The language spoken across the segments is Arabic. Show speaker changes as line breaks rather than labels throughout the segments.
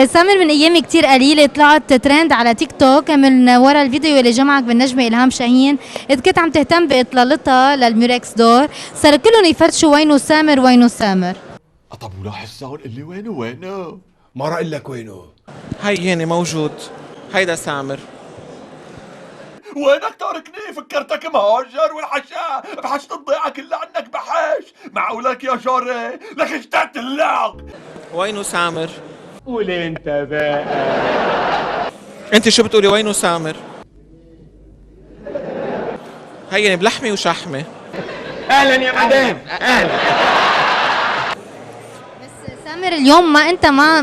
سامر من ايام كتير قليله طلعت ترند على تيك توك من ورا الفيديو اللي جمعك بالنجمه الهام شاهين، اذ كنت عم تهتم باطلالتها للميركس دور، صار كلهم يفتشوا وينه سامر وينه سامر.
طب ولاحظ صار اللي وينه
ما راح اقول لك وينه.
هيني موجود. هيدا سامر.
وينك تاركني؟ فكرتك مهاجر والحشا بحشت الضيعة كلها عنك بحش. معقولك يا جاري لك اشتقت اللعب.
وينه سامر؟
قولي انت بقى.
انت شو بتقولي وينه سامر؟ هيني بلحمي وشحمه.
اهلا يا مدام اهلا.
بس سامر اليوم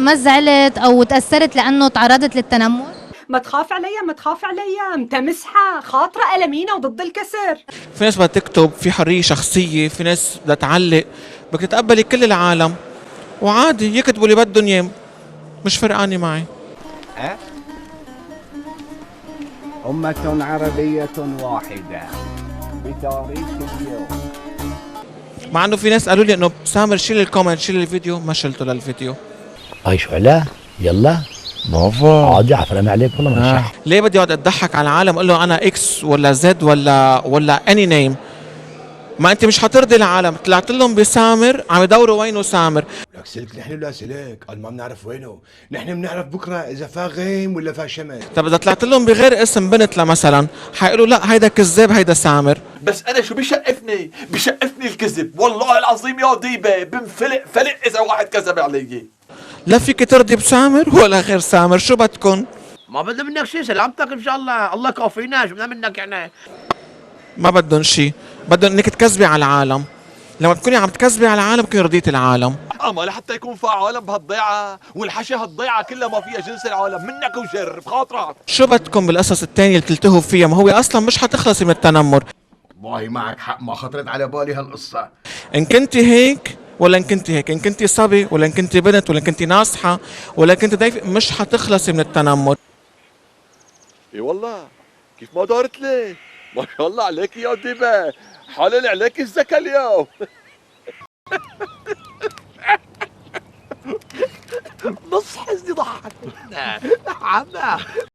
ما زعلت او تاثرت لانه تعرضت للتنمر؟
ما تخاف عليا ما تخاف عليا، متمسحة خاطرة ألمينة وضد الكسر.
في ناس بدها تكتب، في حرية شخصية، في ناس بدها تعلق، بدك تتقبلي كل العالم وعادي يكتبوا اللي بدهم اياه، مش فرقانة معي.
أمة عربية واحدة بتاريخ اليوم.
مع انه في ناس قالوا لي انه سامر شيل الكومنت شيل الفيديو، ما شلته للفيديو.
هاي شو علاه؟ يلا برافو عادي عفرم عليك والله ما شح.
ليه بدي اقعد اتضحك على العالم اقول له انا اكس ولا زد ولا اني نيم؟ ما انت مش حترضي العالم، طلعت لهم بسامر عم يدوروا وينه سامر.
لك سلك نحن لا سلك، قال ما بنعرف وينه، نحن بنعرف بكره اذا فا غيم ولا فا شمس.
طب اذا طلعت لهم بغير اسم بنت مثلا حيقولوا لا هيدا كذاب هيدا سامر.
بس انا شو بشقفني الكذب، والله العظيم يا ديبه بنفلق فلق اذا واحد كذب علي.
لا فيك ترضي بسامر ولا غير سامر، شو بدكن؟
ما بدنا منك شيء، سلامتك ان شاء الله، الله كافينا، شو بدنا منك يعني؟
ما بدهم شيء، بدهم انك تكذبي على العالم. لما تكوني عم تكذبي على العالم بكوني رضيتي العالم.
اما لحتى يكون في عالم بهالضيعه والحشا هالضيعه كلها ما فيها جنس العالم منك وجر بخاطرك.
شو بدكم بالقصص الثانيه اللي بتلتهوا فيها؟ ما هو اصلا مش حتخلصي من التنمر.
والله معك حق، ما خطرت على بالي هالقصه.
ان كنتي هيك ولا ان كنتي هيك، ان كنتي صبي ولا ان كنتي بنت ولا ان كنتي ناصحه ولا كنتي ضيفه، مش حتخلصي من التنمر.
اي والله كيف ما دارت لي، ما شاء الله عليك يا ديبه، حلل عليك الزكا اليوم. نص حزني ضحك.